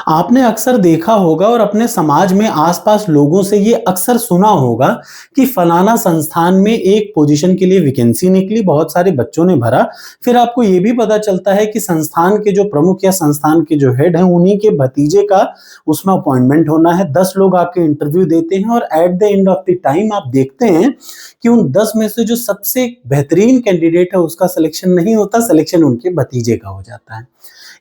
आपने अक्सर देखा होगा और अपने समाज में आसपास लोगों से ये अक्सर सुना होगा कि फलाना संस्थान में एक पोजीशन के लिए वैकेंसी निकली, बहुत सारे बच्चों ने भरा। फिर आपको ये भी पता चलता है कि संस्थान के जो प्रमुख या संस्थान के जो हेड हैं, उन्हीं के भतीजे का उसमें अपॉइंटमेंट होना है। 10 लोग आके इंटरव्यू देते हैं और at the end of the time आप देखते हैं कि उन 10 में से जो सबसे बेहतरीन कैंडिडेट है, उसका सिलेक्शन नहीं होता, सिलेक्शन उनके भतीजे का हो जाता है।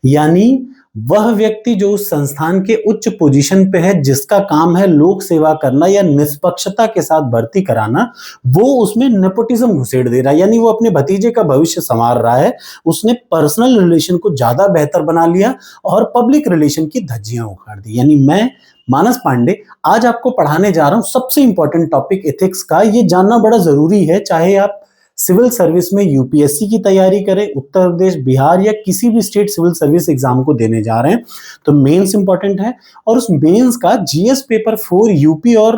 यानी वह व्यक्ति जो उस संस्थान के उच्च पोजीशन पे है, जिसका काम है लोक सेवा करना या निष्पक्षता के साथ भर्ती कराना, वो उसमें नेपोटिज्म घुसेड़ दे रहा है। यानी वो अपने भतीजे का भविष्य संवार रहा है। उसने पर्सनल रिलेशन को ज्यादा बेहतर बना लिया और पब्लिक रिलेशन की धज्जियां उखाड़ दी। यानी मैं मानस पांडे आज आपको पढ़ाने जा रहा हूं सबसे इंपॉर्टेंट टॉपिक एथिक्स का। ये जानना बड़ा जरूरी है, चाहे आप सिविल सर्विस में यूपीएससी की तैयारी करें, उत्तर प्रदेश, बिहार या किसी भी स्टेट सिविल सर्विस एग्जाम को देने जा रहे हैं, तो मेंस इंपॉर्टेंट है। और उस मेंस का जीएस पेपर 4 यूपी और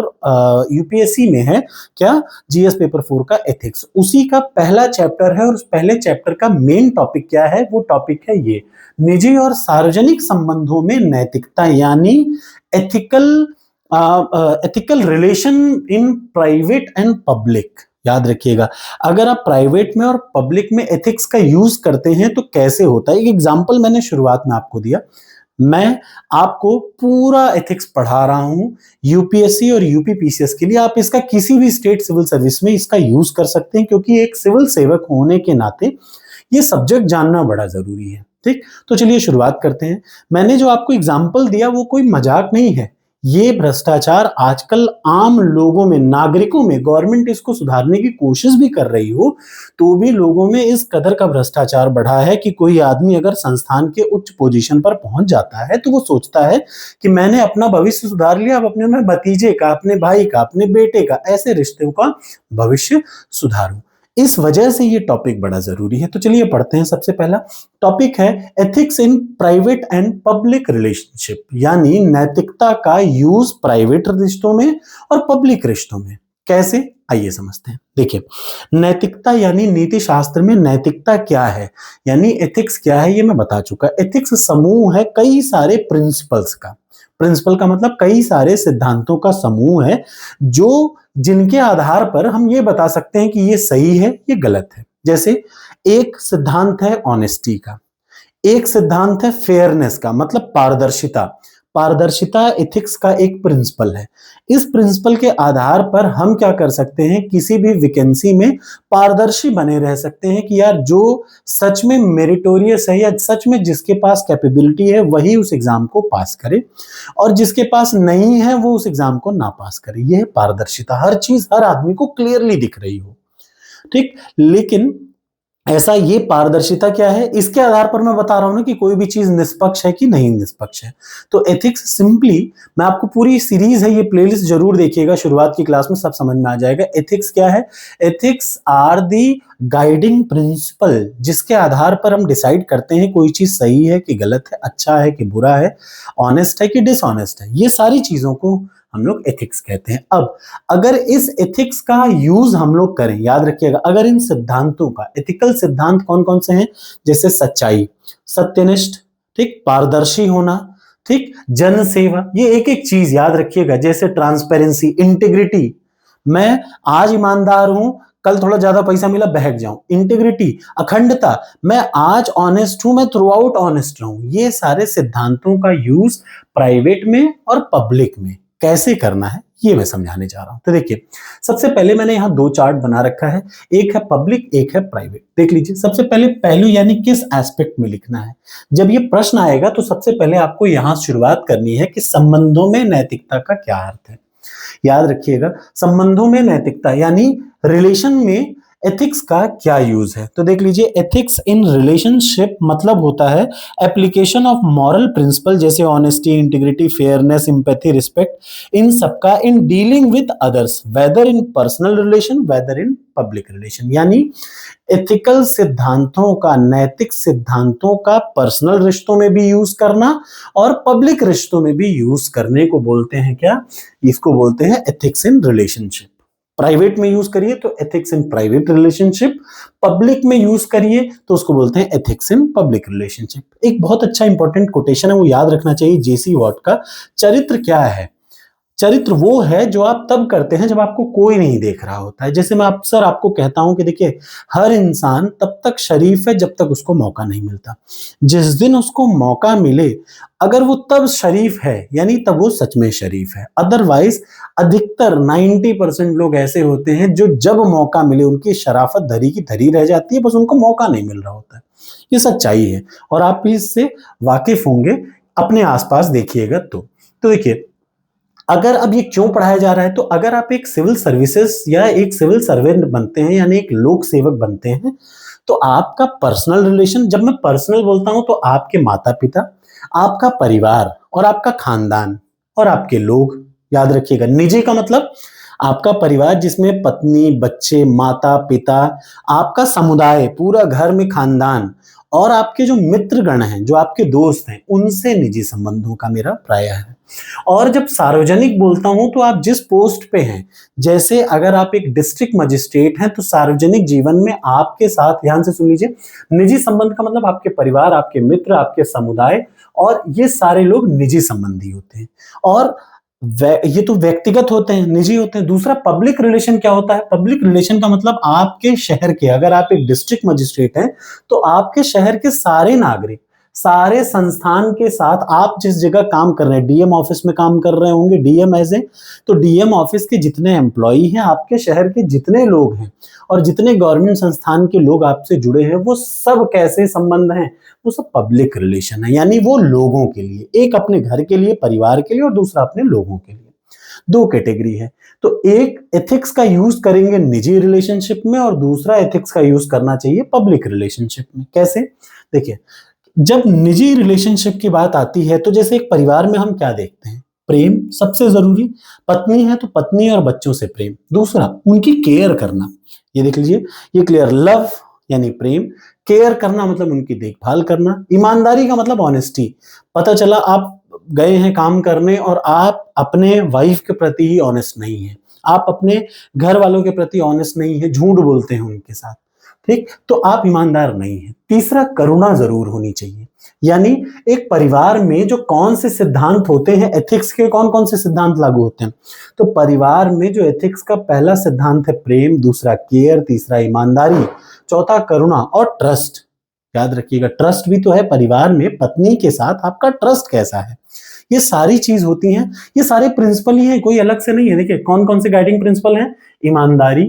यूपीएससी में है क्या, जीएस पेपर 4 का एथिक्स, उसी का पहला चैप्टर है। और उस पहले चैप्टर का मेन टॉपिक क्या है, वो टॉपिक है ये, निजी और सार्वजनिक संबंधों में नैतिकता, यानी ethical ethical relation in private and public. याद रखिएगा, अगर आप प्राइवेट में और पब्लिक में एथिक्स का यूज करते हैं तो कैसे होता है। एक एग्जांपल मैंने शुरुआत में आपको दिया, मैं आपको पूरा एथिक्स पढ़ा रहा हूं यूपीएससी और यूपीपीसीएस के लिए। आप इसका किसी भी स्टेट सिविल सर्विस में इसका यूज कर सकते हैं, क्योंकि एक सिविल सेवक होने के नाते ये सब्जेक्ट जानना बड़ा जरूरी है। ठीक, तो चलिए शुरुआत करते हैं। मैंने जो आपको एग्जाम्पल दिया वो कोई मजाक नहीं है। ये भ्रष्टाचार आजकल आम लोगों में, नागरिकों में, गवर्नमेंट इसको सुधारने की कोशिश भी कर रही हो तो भी लोगों में इस कदर का भ्रष्टाचार बढ़ा है कि कोई आदमी अगर संस्थान के उच्च पोजीशन पर पहुंच जाता है तो वो सोचता है कि मैंने अपना भविष्य सुधार लिया, अब अपने मैं भतीजे का, अपने भाई का, अपने बेटे का, ऐसे रिश्तों का भविष्य सुधारूं। इस वजह से ये टॉपिक बड़ा जरूरी है। तो चलिए पढ़ते हैं। सबसे पहला टॉपिक है ethics in private and public relationship, यानी नैतिकता का यूज प्राइवेट रिश्तों में और पब्लिक रिश्तों में। कैसे, आइए समझते हैं। देखिए, नैतिकता यानी नीति शास्त्र में नैतिकता क्या है, यानी एथिक्स क्या है, ये मैं बता चुका। एथिक्स समूह है कई सारे प्रिंसिपल्स का। प्रिंसिपल का मतलब कई सारे सिद्धांतों का समूह है, जो जिनके आधार पर हम ये बता सकते हैं कि ये सही है, ये गलत है। जैसे एक सिद्धांत है ऑनेस्टी का, एक सिद्धांत है फेयरनेस का, मतलब पारदर्शिता। पारदर्शिता एथिक्स का एक प्रिंसिपल है। इस प्रिंसिपल के आधार पर हम क्या कर सकते हैं, किसी भी वैकेंसी में पारदर्शी बने रह सकते हैं कि यार जो सच में मेरिटोरियस है या सच में जिसके पास कैपेबिलिटी है वही उस एग्जाम को पास करे, और जिसके पास नहीं है वो उस एग्जाम को ना पास करे। यह है पारदर्शिता, हर चीज हर आदमी को क्लियरली दिख रही हो। ठीक, लेकिन ऐसा ये पारदर्शिता क्या है, इसके आधार पर मैं बता रहा हूं ना कि कोई भी चीज निष्पक्ष है कि नहीं निष्पक्ष है। तो एथिक्स सिंपली, मैं आपको पूरी सीरीज है, ये प्लेलिस्ट जरूर देखिएगा, शुरुआत की क्लास में सब समझ में आ जाएगा। एथिक्स क्या है, ethics are the guiding principle, जिसके आधार पर हम डिसाइड करते हैं कोई चीज सही है कि गलत है, अच्छा है कि बुरा है, ऑनेस्ट है कि डिसऑनेस्ट है। ये सारी चीजों को हम लोग एथिक्स कहते हैं। अब अगर इस एथिक्स का यूज हम लोग करें, याद रखिएगा, अगर इन सिद्धांतों का, एथिकल सिद्धांत कौन कौन से हैं, जैसे सच्चाई, सत्यनिष्ठ, ठीक, पारदर्शी होना, ठीक, जन सेवा, ये एक एक चीज याद रखिएगा। जैसे ट्रांसपेरेंसी, इंटीग्रिटी, मैं आज ईमानदार हूं, कल थोड़ा ज्यादा पैसा मिला बहक जाऊं। इंटीग्रिटी, अखंडता, मैं आज ऑनेस्ट हूं, मैं थ्रू आउट ऑनेस्ट रहूं। ये सारे सिद्धांतों का यूज प्राइवेट में और पब्लिक में कैसे करना है ये मैं समझाने जा रहा हूं। तो देखिए, सबसे पहले मैंने यहां दो चार्ट बना रखा है, एक है पब्लिक, एक है प्राइवेट। देख लीजिए, सबसे पहले पहलू यानी किस एस्पेक्ट में लिखना है। जब ये प्रश्न आएगा तो सबसे पहले आपको यहां शुरुआत करनी है कि संबंधों में नैतिकता का क्या अर्थ है। याद रखिएगा, संबंधों में नैतिकता यानी रिलेशन में एथिक्स का क्या यूज है। तो देख लीजिए, एथिक्स इन रिलेशनशिप मतलब होता है एप्लीकेशन ऑफ मॉरल प्रिंसिपल, जैसे honesty, integrity, fairness, empathy, respect, इन सबका in dealing with others, whether in personal relation, whether in public relation. यानी एथिकल सिद्धांतों का, नैतिक सिद्धांतों का पर्सनल रिश्तों में भी यूज करना और पब्लिक रिश्तों में भी यूज करने को बोलते हैं क्या, इसको बोलते हैं एथिक्स इन रिलेशनशिप। प्राइवेट में यूज करिए तो ethics in private relationship, public में यूज करिए तो उसको बोलते हैं एथिक्स इन पब्लिक रिलेशनशिप। एक बहुत अच्छा इंपॉर्टेंट कोटेशन है, वो याद रखना चाहिए जेसी वॉट का। चरित्र क्या है? चरित्र वो है जो आप तब करते हैं जब आपको कोई नहीं देख रहा होता है। जैसे मैं अक्सर आपको कहता हूं कि देखिए, हर इंसान तब तक शरीफ है जब तक उसको मौका नहीं मिलता। जिस दिन उसको मौका मिले, अगर वो तब शरीफ है यानी तब वो सच में शरीफ है। अदरवाइज अधिकतर 90% लोग ऐसे होते हैं जो जब मौका मिले उनकी शराफत धरी की धरी रह जाती है, बस उनको मौका नहीं मिल रहा होता है। ये सच्चाई है और आप भी इससे वाकिफ होंगे, अपने आसपास देखिएगा तो देखिए, अगर अब ये क्यों पढ़ाया जा रहा है, तो अगर आप एक सिविल सर्विसेज या एक सिविल सर्वेंट बनते हैं यानी एक लोक सेवक बनते हैं, तो आपका पर्सनल रिलेशन, जब मैं पर्सनल बोलता हूं तो आपके माता पिता, आपका परिवार और आपका खानदान और आपके लोग, याद रखिएगा। निजी का मतलब आपका परिवार जिसमें पत्नी, बच्चे, माता पिता, आपका समुदाय, पूरा घर में खानदान और आपके जो मित्रगण हैं, जो आपके दोस्त हैं, उनसे निजी संबंधों का मेरा प्राय है। और जब सार्वजनिक बोलता हूं तो आप जिस पोस्ट पे हैं, जैसे अगर आप एक डिस्ट्रिक्ट मजिस्ट्रेट हैं तो सार्वजनिक जीवन में आपके साथ, ध्यान से सुन लीजिए, निजी संबंध का मतलब आपके परिवार, आपके मित्र, आपके समुदाय और ये सारे लोग निजी संबंधी होते हैं। और ये तो व्यक्तिगत होते हैं, निजी होते हैं। दूसरा पब्लिक रिलेशन क्या होता है? पब्लिक रिलेशन का मतलब आपके शहर के, अगर आप एक डिस्ट्रिक्ट मजिस्ट्रेट हैं तो आपके शहर के सारे नागरिक, सारे संस्थान के साथ, आप जिस जगह काम कर रहे हैं, डीएम ऑफिस में काम कर रहे होंगे, डीएम एज ए, तो डीएम ऑफिस के जितने एम्प्लॉई हैं, आपके शहर के जितने लोग हैं और जितने गवर्नमेंट संस्थान के लोग आपसे जुड़े हैं, वो सब कैसे संबंध हैं? वो सब पब्लिक रिलेशन है, यानी वो लोगों के लिए, एक अपने घर के लिए, परिवार के लिए और दूसरा अपने लोगों के लिए। दो कैटेगरी है। तो एक एथिक्स का यूज करेंगे निजी रिलेशनशिप में और दूसरा एथिक्स का यूज करना चाहिए पब्लिक रिलेशनशिप में। कैसे? देखिए, जब निजी रिलेशनशिप की बात आती है तो जैसे एक परिवार में हम क्या देखते हैं? प्रेम सबसे जरूरी। पत्नी है तो पत्नी और बच्चों से प्रेम। दूसरा, उनकी केयर करना। ये देख लीजिए, ये क्लियर। लव यानी प्रेम, केयर करना मतलब उनकी देखभाल करना। ईमानदारी का मतलब ऑनेस्टी। पता चला आप गए हैं काम करने और आप अपने वाइफ के प्रति ही ऑनेस्ट नहीं है, आप अपने घर वालों के प्रति ऑनेस्ट नहीं है, झूठ बोलते हैं उनके साथ, ठीक, तो आप ईमानदार नहीं है। तीसरा, करुणा जरूर होनी चाहिए। यानी एक परिवार में जो कौन से सिद्धांत होते हैं, एथिक्स के कौन कौन से सिद्धांत लागू होते हैं, तो परिवार में जो एथिक्स का पहला सिद्धांत है प्रेम, दूसरा केयर, तीसरा ईमानदारी, चौथा करुणा और ट्रस्ट। याद रखिएगा, ट्रस्ट भी तो है। परिवार में पत्नी के साथ आपका ट्रस्ट कैसा है, ये सारी चीज होती हैं। ये सारे प्रिंसिपल ही हैं, कोई अलग से नहीं है। देखिए कौन कौन से गाइडिंग प्रिंसिपल हैं? ईमानदारी,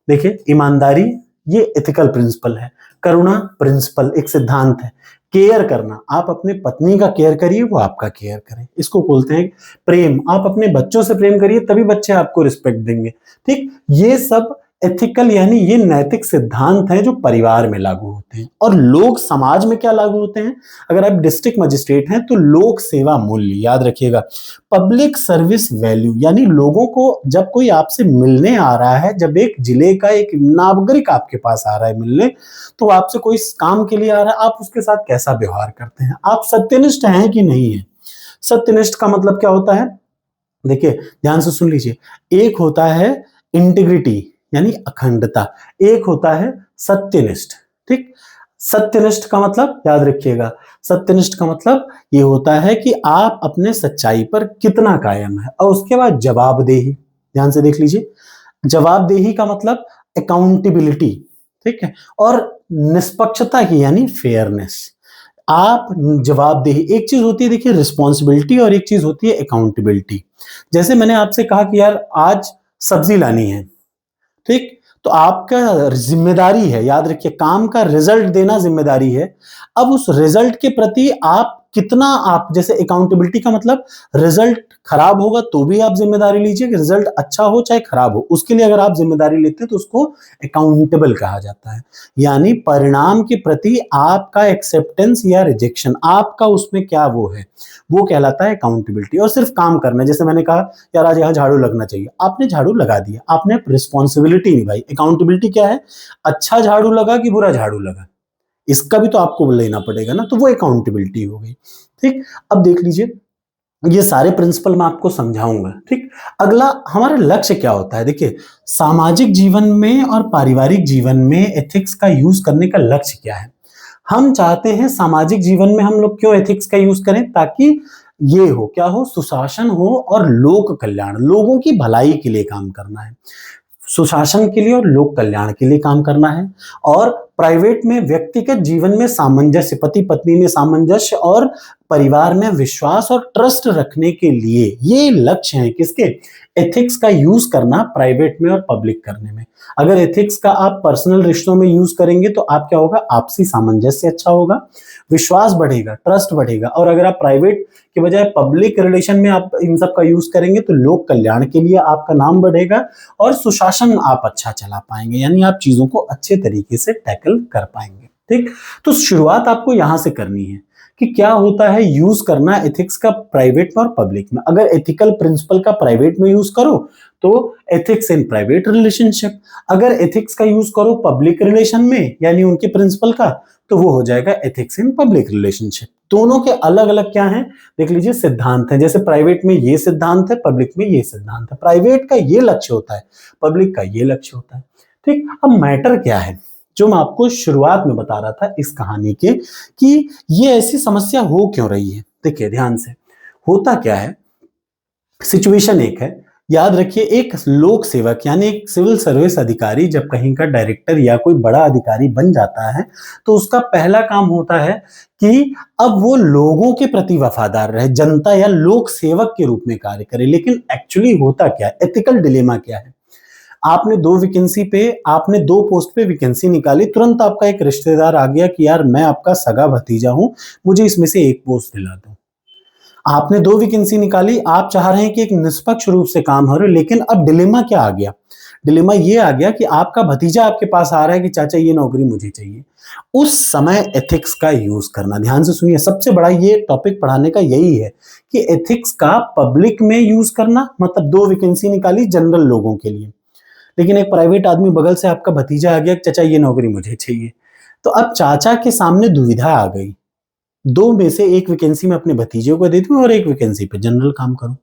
देखिए ईमानदारी ये एथिकल प्रिंसिपल है। करुणा प्रिंसिपल, एक सिद्धांत है। केयर करना, आप अपने पत्नी का केयर करिए, वो आपका केयर करें, इसको बोलते हैं प्रेम। आप अपने बच्चों से प्रेम करिए, तभी बच्चे आपको रिस्पेक्ट देंगे, ठीक। ये सब एथिकल यानी ये नैतिक सिद्धांत हैं जो परिवार में लागू होते हैं। और लोग समाज में क्या लागू होते हैं? अगर आप डिस्ट्रिक्ट मजिस्ट्रेट हैं तो लोक सेवा मूल्य, याद रखिएगा। पब्लिक सर्विस वैल्यू, यानी लोगों को जब कोई आपसे मिलने आ रहा है, जब एक जिले का एक नागरिक आपके पास आ रहा है मिलने, तो आपसे कोई काम के लिए आ रहा है, आप उसके साथ कैसा व्यवहार करते हैं? आप सत्यनिष्ठ हैं कि नहीं है? सत्यनिष्ठ का मतलब क्या होता है? देखिए ध्यान से सुन लीजिए, एक होता है इंटीग्रिटी यानी अखंडता, एक होता है सत्यनिष्ठ, ठीक। सत्यनिष्ठ का मतलब याद रखिएगा, सत्यनिष्ठ का मतलब ये होता है कि आप अपने सच्चाई पर कितना कायम है। और उसके बाद जवाबदेही, ध्यान से देख लीजिए, जवाबदेही का मतलब अकाउंटेबिलिटी, ठीक है। और निष्पक्षता की यानी फेयरनेस। आप जवाबदेही, एक चीज होती है देखिए रिस्पॉन्सिबिलिटी और एक चीज होती है अकाउंटेबिलिटी। जैसे मैंने आपसे कहा कि यार आज सब्जी लानी है, ठीक, तो आपका जिम्मेदारी है, याद रखिए, काम का रिजल्ट देना जिम्मेदारी है। अब उस रिजल्ट के प्रति आप कितना, आप जैसे अकाउंटेबिलिटी का मतलब रिजल्ट खराब होगा तो भी आप जिम्मेदारी लीजिए, कि रिजल्ट अच्छा हो चाहे खराब हो, उसके लिए अगर आप जिम्मेदारी लेते हैं तो उसको अकाउंटेबल कहा जाता है। यानी परिणाम के प्रति आपका एक्सेप्टेंस या रिजेक्शन, आपका उसमें क्या वो है, वो कहलाता है अकाउंटेबिलिटी। और सिर्फ काम करना, जैसे मैंने कहा यार आज यहाँ झाड़ू लगना चाहिए, आपने झाड़ू लगा दिया, आपने रिस्पॉन्सिबिलिटी निभाई। अकाउंटेबिलिटी क्या है? अच्छा झाड़ू लगा कि बुरा झाड़ू लगा, इसका भी तो आपको लेना पड़ेगा ना, तो वो अकाउंटेबिलिटी हो गई, ठीक। अब देख लीजिए, ये सारे प्रिंसिपल मैं आपको समझाऊंगा। ठीक, अगला हमारा लक्ष्य क्या होता है? देखिए, सामाजिक जीवन में और पारिवारिक जीवन में एथिक्स का यूज करने का लक्ष्य क्या है? हम चाहते हैं सामाजिक जीवन में हम लोग क्यों एथिक्स का यूज करें? ताकि ये हो, क्या हो, सुशासन हो और लोक कल्याण, लोगों की भलाई के लिए काम करना है। सुशासन के लिए और लोक कल्याण के लिए काम करना है। और प्राइवेट में व्यक्तिगत जीवन में सामंजस्य, पति पत्नी में सामंजस्य और परिवार में विश्वास और ट्रस्ट रखने के लिए ये लक्ष्य है किसके? एथिक्स का यूज करना प्राइवेट में और पब्लिक करने में। अगर एथिक्स का आप पर्सनल रिश्तों में यूज करेंगे तो आप क्या होगा? आपसी सामंजस्य अच्छा होगा, विश्वास बढ़ेगा, ट्रस्ट बढ़ेगा। और अगर आप प्राइवेट के बजाय पब्लिक रिलेशन में आप इन सब का यूज करेंगे तो लोक कल्याण के लिए आपका नाम बढ़ेगा और सुशासन आप अच्छा चला पाएंगे, यानी आप चीजों को अच्छे तरीके से टैकल कर पाएंगे। ठीक, तो शुरुआत आपको यहां से करनी है कि क्या होता है यूज करना एथिक्स का प्राइवेट में और पब्लिक में। अगर एथिकल प्रिंसिपल का प्राइवेट में यूज करो तो एथिक्स इन प्राइवेट रिलेशनशिप, अगर एथिक्स का यूज करो पब्लिक रिलेशन में यानी उनके प्रिंसिपल का, तो वो हो जाएगा एथिक्स इन पब्लिक रिलेशनशिप। दोनों के अलग अलग क्या है देख लीजिए, सिद्धांत है। जैसे प्राइवेट में ये सिद्धांत है, पब्लिक में ये सिद्धांत है। प्राइवेट का ये लक्ष्य होता है, पब्लिक का ये लक्ष्य होता है। ठीक, अब मैटर क्या है जो मैं आपको शुरुआत में बता रहा था इस कहानी के, कि ये ऐसी समस्या हो क्यों रही है। देखिए ध्यान से, होता क्या है, सिचुएशन एक है, याद रखिए, एक लोक सेवक यानी एक सिविल सर्विस अधिकारी जब कहीं का डायरेक्टर या कोई बड़ा अधिकारी बन जाता है तो उसका पहला काम होता है कि अब वो लोगों के प्रति वफादार रहे, जनता या लोक सेवक के रूप में कार्य करे। लेकिन एक्चुअली होता क्या है, एथिकल डिलेमा क्या है? आपने आपने दो पोस्ट पे वैकेंसी निकाली, तुरंत आपका एक रिश्तेदार आ गया कि यार मैं आपका सगा भतीजा हूं, मुझे इसमें से एक पोस्ट दिला दो। आपने दो वैकेंसी निकाली, आप चाह रहे हैं कि एक निष्पक्ष रूप से काम हो रहे, लेकिन अब डिलेमा क्या आ गया? डिलेमा ये आ गया कि आपका भतीजा आपके पास आ रहा है कि चाचा ये नौकरी मुझे चाहिए। उस समय एथिक्स का यूज करना, ध्यान से सुनिए, सबसे बड़ा ये टॉपिक पढ़ाने का यही है कि एथिक्स का पब्लिक में यूज करना, मतलब दो वैकेंसी निकाली जनरल लोगों के लिए, लेकिन एक प्राइवेट आदमी बगल से आपका भतीजा आ गया, चाचा ये नौकरी मुझे चाहिए। तो अब चाचा के सामने दुविधा आ गई, दो में से एक वैकेंसी मैं अपने भतीजे को दे दूं और एक वैकेंसी पे जनरल काम करूं।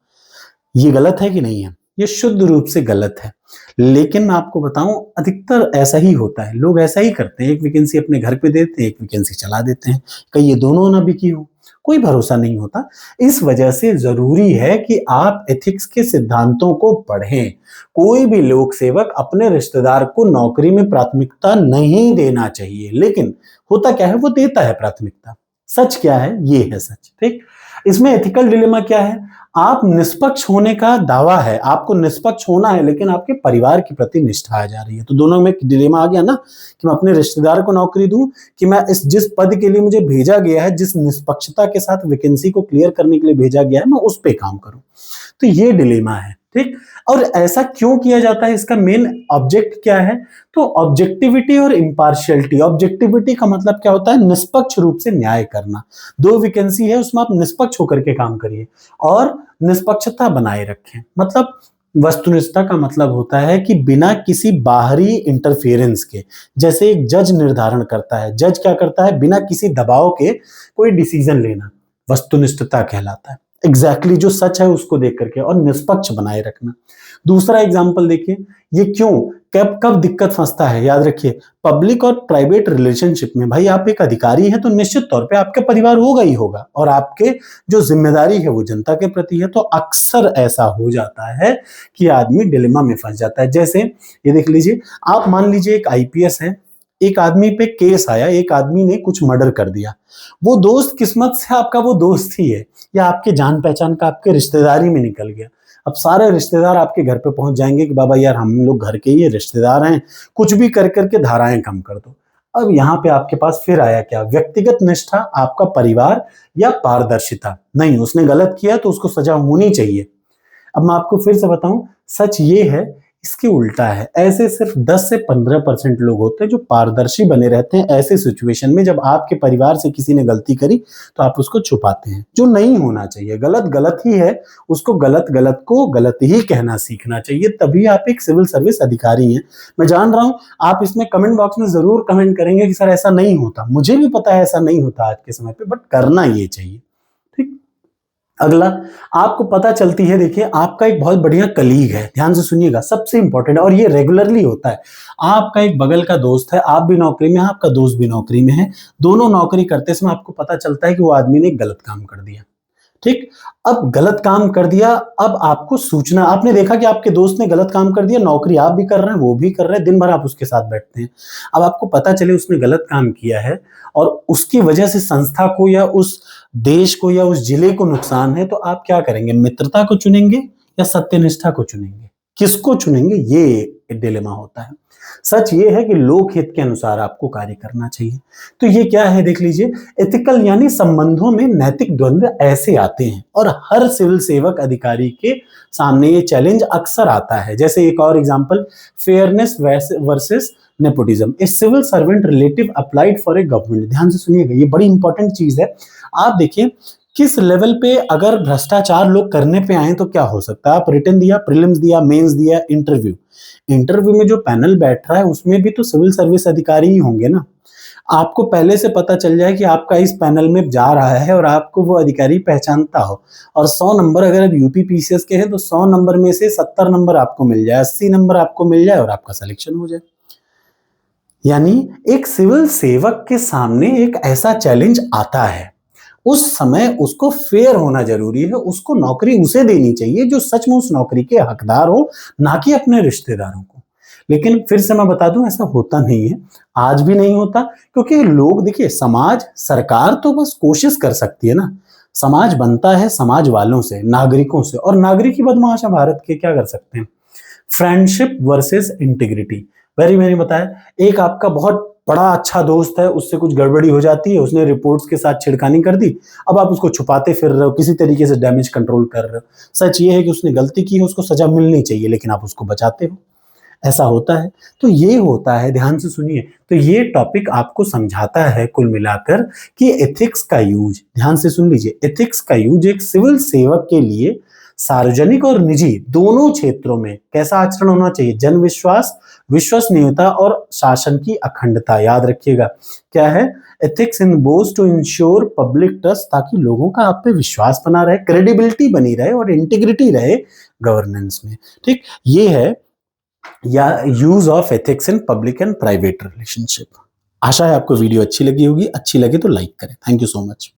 ये गलत है कि नहीं है? ये शुद्ध रूप से गलत है। लेकिन मैं आपको बताऊं, अधिकतर ऐसा ही होता है, लोग ऐसा ही करते हैं, एक वैकेंसी अपने घर पे देते हैं, एक वैकेंसी चला देते हैं, कहीं ये दोनों ना बिकी हो, कोई भरोसा नहीं होता। इस वजह से जरूरी है कि आप एथिक्स के सिद्धांतों को पढ़ें। कोई भी लोक सेवक अपने रिश्तेदार को नौकरी में प्राथमिकता नहीं देना चाहिए, लेकिन होता क्या है, वो देता है प्राथमिकता। सच क्या है? ये है सच। ठीक, इसमें एथिकल डिलेमा क्या है? आप निष्पक्ष होने का दावा है, आपको निष्पक्ष होना है, लेकिन आपके परिवार के प्रति निष्ठा आ जा रही है। तो दोनों में डिलेमा आ गया ना, कि मैं अपने रिश्तेदार को नौकरी दूं कि मैं इस जिस पद के लिए मुझे भेजा गया है, जिस निष्पक्षता के साथ वैकेंसी को क्लियर करने के लिए भेजा गया है, मैं उस पे काम करूं। तो ये डिलेमा है। ठीक, और ऐसा क्यों किया जाता है, इसका मेन ऑब्जेक्ट क्या है? तो ऑब्जेक्टिविटी और इम्पार्शियलिटी। ऑब्जेक्टिविटी का मतलब क्या होता है? निष्पक्ष रूप से न्याय करना। दो वैकेंसी है, उसमें आप निष्पक्ष होकर के काम करिए और निष्पक्षता बनाए रखें। मतलब वस्तुनिष्ठता का मतलब होता है कि बिना किसी बाहरी इंटरफेरेंस के, जैसे एक जज निर्धारण करता है, जज क्या करता है, बिना किसी दबाव के कोई डिसीजन लेना, वस्तुनिष्ठता कहलाता है। एग्जैक्टली जो सच है उसको देख करके, और निष्पक्ष बनाए रखना। दूसरा एग्जाम्पल देखिए, ये क्यों, कब कब दिक्कत फंसता है, याद रखिए, पब्लिक और प्राइवेट रिलेशनशिप में भाई आप एक अधिकारी हैं तो निश्चित तौर पे आपका परिवार होगा ही होगा, और आपके जो जिम्मेदारी है वो जनता के प्रति है। तो अक्सर ऐसा हो जाता है कि आदमी डिलेमा में फंस जाता है। जैसे ये देख लीजिए, आप मान लीजिए एक आईपीएस है, एक आदमी पे केस आया, एक आदमी ने कुछ मर्डर कर दिया, वो दोस्त किस्मत से आपका वो दोस्त ही है, या आपके जान पहचान का, आपके रिश्तेदारी में निकल गया। अब सारे रिश्तेदार आपके घर पे पहुंच जाएंगे कि बाबा यार हम लोग घर के ही रिश्तेदार हैं, कुछ भी कर करके धाराएं कम कर दो। अब यहाँ पे आपके पास फिर आया क्या, व्यक्तिगत निष्ठा, आपका परिवार, या पारदर्शिता? नहीं, उसने गलत किया तो उसको सजा होनी चाहिए। अब मैं आपको फिर से बताऊं, सच ये है, इसके उल्टा है। ऐसे सिर्फ 10 से 15% लोग होते हैं जो पारदर्शी बने रहते हैं ऐसे सिचुएशन में, जब आपके परिवार से किसी ने गलती करी तो आप उसको छुपाते हैं, जो नहीं होना चाहिए। गलत गलत ही है, उसको गलत गलत को गलत ही कहना सीखना चाहिए, तभी आप एक सिविल सर्विस अधिकारी हैं। मैं जान रहा हूं आप इसमें कमेंट बॉक्स में जरूर कमेंट करेंगे कि सर ऐसा नहीं होता, मुझे भी पता है ऐसा नहीं होता आज के समय पे, बट करना ये चाहिए। ठीक, अगला, आपको पता चलती है, देखिए आपका एक बहुत बढ़िया कलीग है, ध्यान से सुनिएगा, सबसे इंपॉर्टेंट है और ये रेगुलरली होता है। आपका एक बगल का दोस्त है, आप भी नौकरी में हैं, आपका दोस्त भी नौकरी में है, दोनों नौकरी करते समय आपको पता चलता है कि वो आदमी ने गलत काम कर दिया। ठीक, अब गलत काम कर दिया, अब आपको सूचना, आपने देखा कि आपके दोस्त ने गलत काम कर दिया, नौकरी आप भी कर रहे हैं, वो भी कर रहे हैं, दिन भर आप उसके साथ बैठते हैं। अब आपको पता चले उसने गलत काम किया है और उसकी वजह से संस्था को या उस देश को या उस जिले को नुकसान है, तो आप क्या करेंगे? मित्रता को चुनेंगे या सत्यनिष्ठा को चुनेंगे? किसको चुनेंगे? ये डिलेमा होता है। सच ये है कि लोकहित के अनुसार आपको कार्य करना चाहिए। तो ये क्या है देख लीजिए, एथिकल यानी संबंधों में नैतिक द्वंद्व ऐसे आते हैं और हर सिविल सेवक अधिकारी के सामने ये चैलेंज अक्सर आता है। जैसे एक और example, fairness versus nepotism, a civil servant relative applied for a government. ध्यान से सुनिएगा, ये बड़ी इंपॉर्टेंट चीज है। आप देखिए किस लेवल पे अगर भ्रष्टाचार लोग करने पे आए तो क्या हो सकता है। आप रिटन दिया, प्रीलिम्स दिया, मेंस दिया, इंटरव्यू, इंटरव्यू में जो पैनल बैठ रहा है उसमें भी तो सिविल सर्विस अधिकारी ही होंगे ना। आपको पहले से पता चल जाए कि आपका इस पैनल में जा रहा है और आपको वो अधिकारी पहचानता हो और 100 नंबर अगर अब यूपी पीसीएस के हैं तो 100 नंबर में से 70 नंबर आपको मिल जाए, 80 नंबर आपको मिल जाए और आपका सिलेक्शन हो जाए। यानी एक सिविल सेवक के सामने एक ऐसा चैलेंज आता है, उस समय उसको फेयर होना जरूरी है, उसको नौकरी उसे देनी चाहिए जो सच में उस नौकरी के हकदार हो, ना कि अपने रिश्तेदारों को। लेकिन फिर से मैं बता दूं, ऐसा होता नहीं है, आज भी नहीं होता, क्योंकि लोग, देखिए समाज, सरकार तो बस कोशिश कर सकती है ना, समाज बनता है समाज वालों से, नागरिकों से, और नागरिक ही बदमाश है भारत के, क्या कर सकते हैं। फ्रेंडशिप वर्सेस इंटीग्रिटी, वेरी मैंने बताया, एक आपका बहुत बड़ा अच्छा दोस्त है, उससे कुछ गड़बड़ी हो जाती है, उसने रिपोर्ट्स के साथ छिड़खानी कर दी, अब आप उसको छुपाते फिर रहे हो, किसी तरीके से डैमेज कंट्रोल कर रहे हो। सच ये है कि उसने गलती की है, उसको सजा मिलनी चाहिए, लेकिन आप उसको बचाते हो, ऐसा होता है। तो ये होता है, ध्यान से सुनिए। तो ये टॉपिक आपको समझाता है कुल मिलाकर कि एथिक्स का यूज, ध्यान से सुन लीजिए, एथिक्स का यूज एक सिविल सेवक के लिए सार्वजनिक और निजी दोनों क्षेत्रों में कैसा आचरण होना चाहिए। जन विश्वास, विश्वसनीयता और शासन की अखंडता, याद रखिएगा क्या है, एथिक्स इन बोज टू इंश्योर पब्लिक ट्रस्ट, ताकि लोगों का आप पे विश्वास बना रहे, क्रेडिबिलिटी बनी रहे और इंटीग्रिटी रहे गवर्नेंस में। ठीक, ये है या use of ethics in public and private relationship. आशा है आपको वीडियो अच्छी लगी होगी, अच्छी लगे तो लाइक करें। Thank you so much.